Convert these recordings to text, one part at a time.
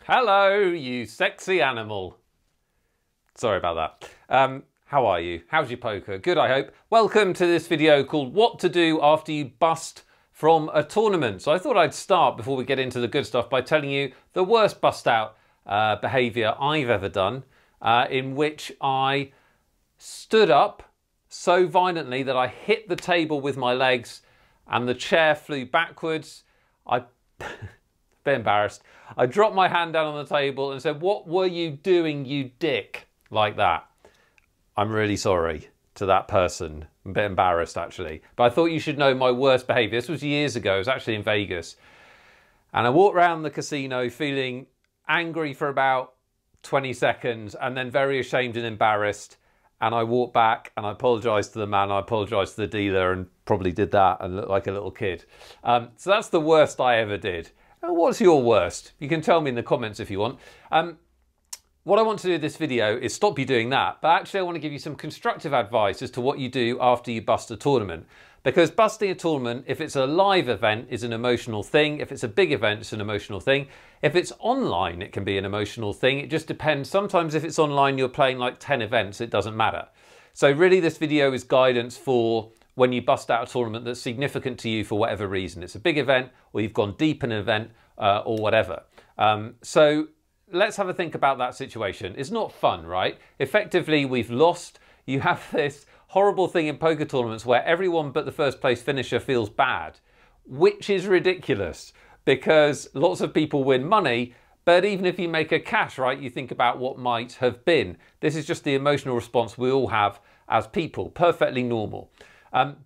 Hello, you sexy animal. Sorry about that. How are you? How's your poker? Good, I hope. Welcome to this video called What to Do After You Bust from a Tournament. So I thought I'd start before we get into the good stuff by telling you the worst bust out behaviour I've ever done, in which I stood up so violently that I hit the table with my legs and the chair flew backwards. I bit embarrassed. I dropped my hand down on the table and said, "What were you doing, you dick?" Like that. I'm really sorry to that person. I'm a bit embarrassed, actually. But I thought you should know my worst behaviour. This was years ago. It was actually in Vegas. And I walked around the casino feeling angry for about 20 seconds and then very ashamed and embarrassed. And I walked back and I apologised to the man, I apologised to the dealer, and probably did that and looked like a little kid. So that's the worst I ever did. What's your worst? You can tell me in the comments if you want. What I want to do in this video is stop you doing that, but actually I want to give you some constructive advice as to what you do after you bust a tournament. Because busting a tournament, if it's a live event, is an emotional thing. If it's a big event, it's an emotional thing. If it's online, it can be an emotional thing. It just depends. Sometimes if it's online, you're playing like 10 events, it doesn't matter. So really this video is guidance for when you bust out a tournament that's significant to you for whatever reason. It's a big event, or you've gone deep in an event, or whatever. So let's have a think about that situation. It's not fun, right? Effectively, we've lost. You have this horrible thing in poker tournaments where everyone but the first place finisher feels bad, which is ridiculous because lots of people win money, but even if you make a cash, right, you think about what might have been. This is just the emotional response we all have as people, perfectly normal.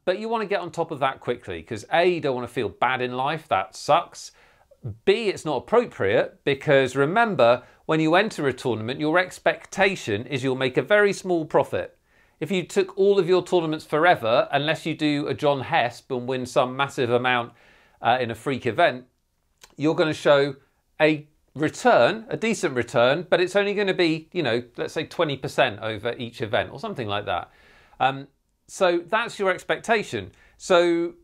But you want to get on top of that quickly because A, you don't want to feel bad in life, that sucks. B, it's not appropriate because remember, when you enter a tournament, your expectation is you'll make a very small profit. If you took all of your tournaments forever, unless you do a John Hesp and win some massive amount in a freak event, you're going to show a return, a decent return, but it's only going to be, you know, let's say 20% over each event or something like that. So that's your expectation. So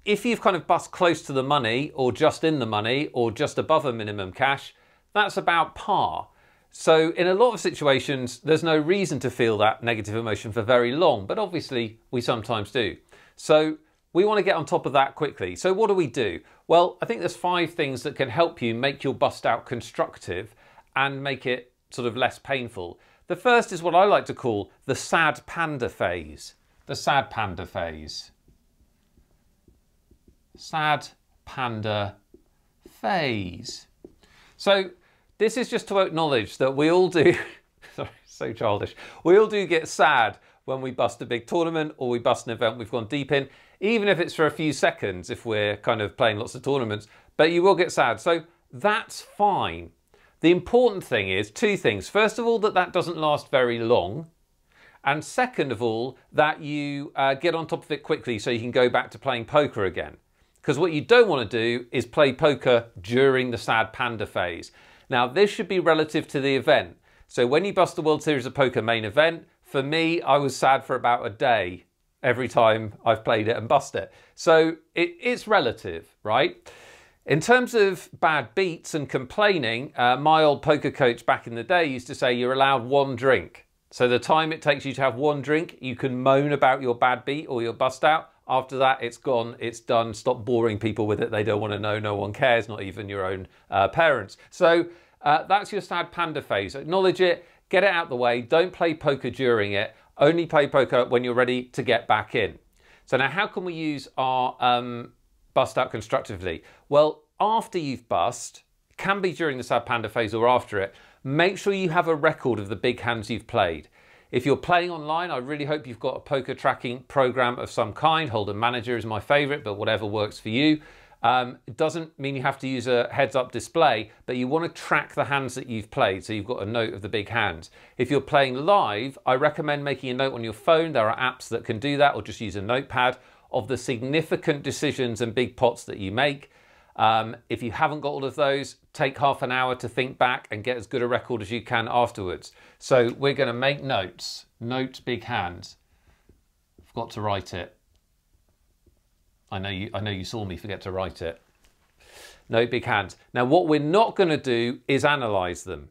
if you've kind of bust close to the money or just in the money or just above a minimum cash, that's about par. So in a lot of situations, there's no reason to feel that negative emotion for very long, but obviously we sometimes do. So we want to get on top of that quickly. So what do we do? Well, I think there's 5 things that can help you make your bust out constructive and make it sort of less painful. The first is what I like to call the sad panda phase. The sad panda phase. Sad panda phase. So this is just to acknowledge that we all do, sorry, so childish, we all do get sad when we bust a big tournament or we bust an event we've gone deep in, even if it's for a few seconds if we're kind of playing lots of tournaments, but you will get sad. So that's fine. The important thing is 2 things. First of all, that doesn't last very long. And second of all, that you get on top of it quickly so you can go back to playing poker again. Because what you don't want to do is play poker during the sad panda phase. Now, this should be relative to the event. So when you bust the World Series of Poker main event, for me, I was sad for about a day every time I've played it and bust it. So it's relative, right? In terms of bad beats and complaining, my old poker coach back in the day used to say you're allowed 1 drink. So the time it takes you to have 1 drink, you can moan about your bad beat or your bust out. After that, it's gone, it's done. Stop boring people with it. They don't want to know, no one cares, not even your own parents. So that's your sad panda phase. Acknowledge it, get it out the way. Don't play poker during it. Only play poker when you're ready to get back in. So now how can we use our bust out constructively? Well, after you've bust, can be during the sad panda phase or after it, make sure you have a record of the big hands you've played. If you're playing online, I really hope you've got a poker tracking program of some kind. Hold'em Manager is my favorite, but whatever works for you. It doesn't mean you have to use a heads-up display, but you want to track the hands that you've played, so you've got a note of the big hands. If you're playing live, I recommend making a note on your phone. There are apps that can do that, or just use a notepad of the significant decisions and big pots that you make. If you haven't got all of those, take half an hour to think back and get as good a record as you can afterwards. So we're going to make notes. Note big hands. Forgot to write it. I know you saw me forget to write it. No big hands. Now, what we're not going to do is analyze them.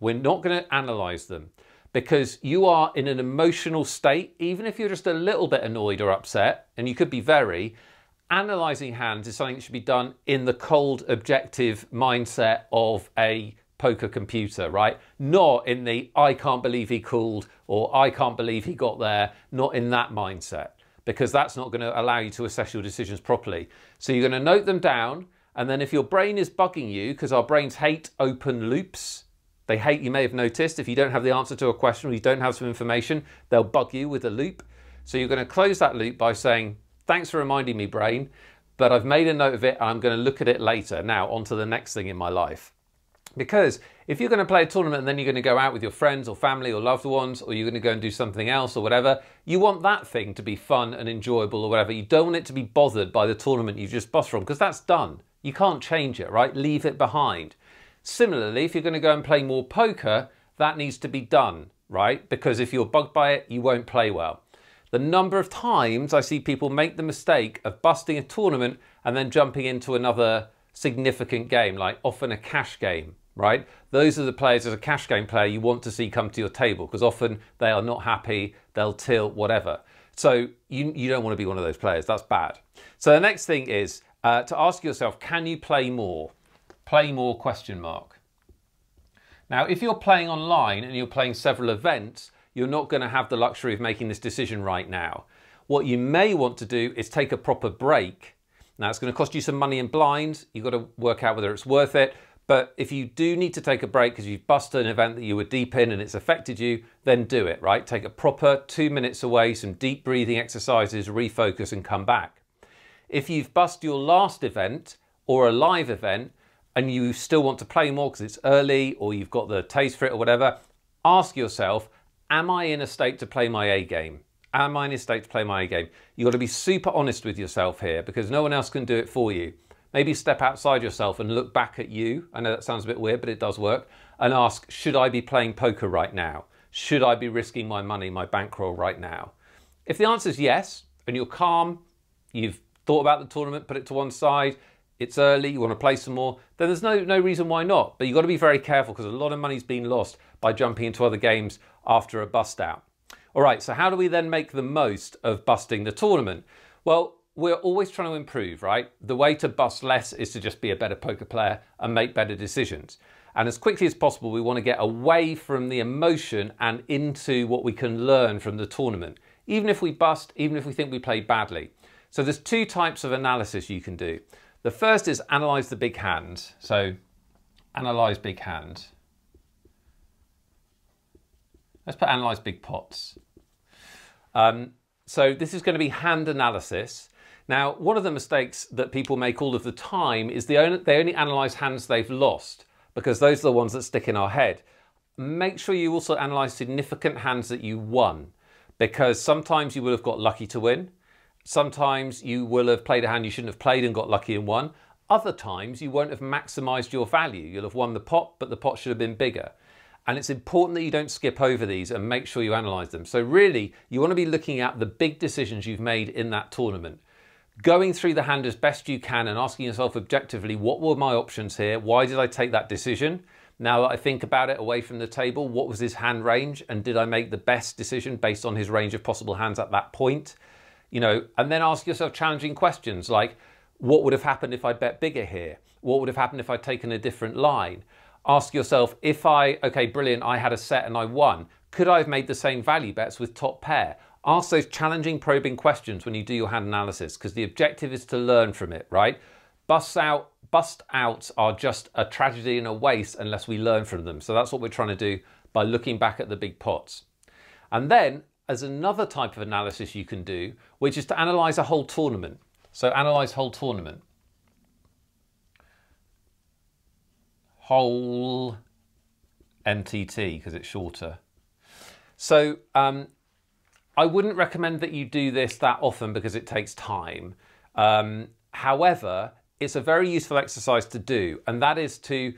We're not going to analyze them because you are in an emotional state, even if you're just a little bit annoyed or upset, and you could be very, analyzing hands is something that should be done in the cold, objective mindset of a poker computer, right? Not in the, I can't believe he called, or I can't believe he got there, not in that mindset, because that's not going to allow you to assess your decisions properly. So you're going to note them down, and then if your brain is bugging you, because our brains hate open loops, they hate, you may have noticed, if you don't have the answer to a question or you don't have some information, they'll bug you with a loop. So you're going to close that loop by saying, thanks for reminding me, brain, but I've made a note of it and I'm going to look at it later. Now, on to the next thing in my life. Because if you're going to play a tournament and then you're going to go out with your friends or family or loved ones, or you're going to go and do something else or whatever, you want that thing to be fun and enjoyable or whatever. You don't want it to be bothered by the tournament you've just bust from, because that's done. You can't change it, right? Leave it behind. Similarly, if you're going to go and play more poker, that needs to be done, right? Because if you're bugged by it, you won't play well. The number of times I see people make the mistake of busting a tournament and then jumping into another significant game, like often a cash game, right? Those are the players, as a cash game player, you want to see come to your table, because often they are not happy, they'll tilt, whatever. So you don't want to be one of those players. That's bad. So the next thing is to ask yourself, can you play more? Play more, question mark. Now, if you're playing online and you're playing several events, you're not going to have the luxury of making this decision right now. What you may want to do is take a proper break. Now, it's going to cost you some money in blinds. You've got to work out whether it's worth it. But if you do need to take a break because you've busted an event that you were deep in and it's affected you, then do it, right? Take a proper 2 minutes away, some deep breathing exercises, refocus and come back. If you've busted your last event or a live event, and you still want to play more because it's early or you've got the taste for it or whatever, ask yourself, am I in a state to play my A game? Am I in a state to play my A game? You've got to be super honest with yourself here, because no one else can do it for you. Maybe step outside yourself and look back at you. I know that sounds a bit weird, but it does work. And ask, should I be playing poker right now? Should I be risking my money, my bankroll right now? If the answer is yes, and you're calm, you've thought about the tournament, put it to one side, it's early, you want to play some more, then there's no reason why not. But you've got to be very careful, because a lot of money's been lost by jumping into other games after a bust out. All right, so how do we then make the most of busting the tournament? Well, we're always trying to improve, right? The way to bust less is to just be a better poker player and make better decisions. And as quickly as possible, we want to get away from the emotion and into what we can learn from the tournament, even if we bust, even if we think we played badly. So there's two types of analysis you can do. The first is analyze the big hand. So analyze big hand. Let's put analyze big pots. So this is going to be hand analysis. Now, one of the mistakes that people make all of the time is they only analyze hands they've lost, because those are the ones that stick in our head. Make sure you also analyze significant hands that you won, because sometimes you will have got lucky to win. Sometimes you will have played a hand you shouldn't have played and got lucky and won. Other times you won't have maximized your value. You'll have won the pot, but the pot should have been bigger. And it's important that you don't skip over these and make sure you analyze them. So really, you want to be looking at the big decisions you've made in that tournament. Going through the hand as best you can and asking yourself objectively, what were my options here? Why did I take that decision? Now that I think about it away from the table, what was his hand range? And did I make the best decision based on his range of possible hands at that point? You know, and then ask yourself challenging questions like, what would have happened if I bet bigger here? What would have happened if I'd taken a different line? Ask yourself, okay, brilliant, I had a set and I won. Could I have made the same value bets with top pair? Ask those challenging, probing questions when you do your hand analysis, because the objective is to learn from it, right? Bust outs are just a tragedy and a waste unless we learn from them. So that's what we're trying to do by looking back at the big pots. And then, as another type of analysis you can do, which is to analyze a whole tournament. So analyze whole tournament. Whole MTT, because it's shorter. So I wouldn't recommend that you do this that often because it takes time. However, it's a very useful exercise to do, and that is to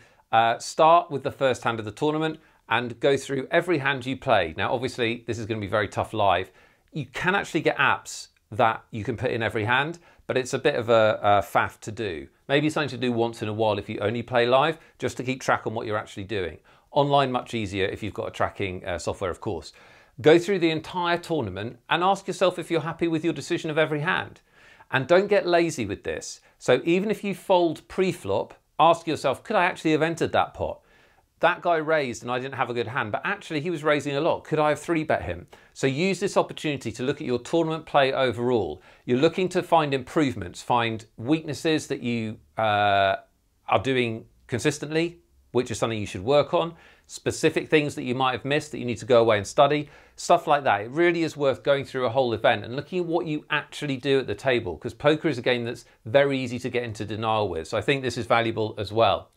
start with the first hand of the tournament and go through every hand you play. Now, obviously, this is going to be very tough live. You can actually get apps that you can put in every hand, but it's a bit of a faff to do. Maybe something to do once in a while if you only play live, just to keep track on what you're actually doing. Online, much easier if you've got a tracking software, of course. Go through the entire tournament and ask yourself if you're happy with your decision of every hand. And don't get lazy with this. So even if you fold pre-flop, ask yourself, could I actually have entered that pot? That guy raised and I didn't have a good hand, but actually he was raising a lot. Could I have 3-bet him? So use this opportunity to look at your tournament play overall. You're looking to find improvements, find weaknesses that you are doing consistently, which is something you should work on, specific things that you might have missed that you need to go away and study, stuff like that. It really is worth going through a whole event and looking at what you actually do at the table, because poker is a game that's very easy to get into denial with. So I think this is valuable as well.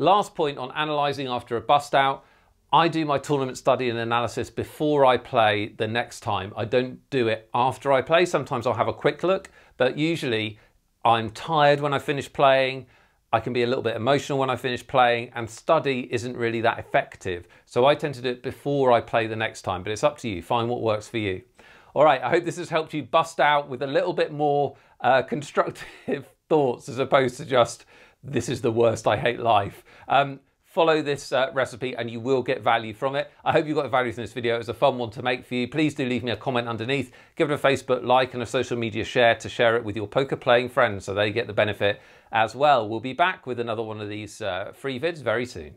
Last point on analysing after a bust out, I do my tournament study and analysis before I play the next time. I don't do it after I play. Sometimes I'll have a quick look, but usually I'm tired when I finish playing. I can be a little bit emotional when I finish playing, and study isn't really that effective. So I tend to do it before I play the next time, but it's up to you. Find what works for you. All right, I hope this has helped you bust out with a little bit more constructive thoughts as opposed to just, this is the worst, I hate life. Follow this recipe and you will get value from it. I hope you got value from this video. It was a fun one to make for you. Please do leave me a comment underneath. Give it a Facebook like and a social media share to share it with your poker playing friends so they get the benefit as well. We'll be back with another one of these free vids very soon.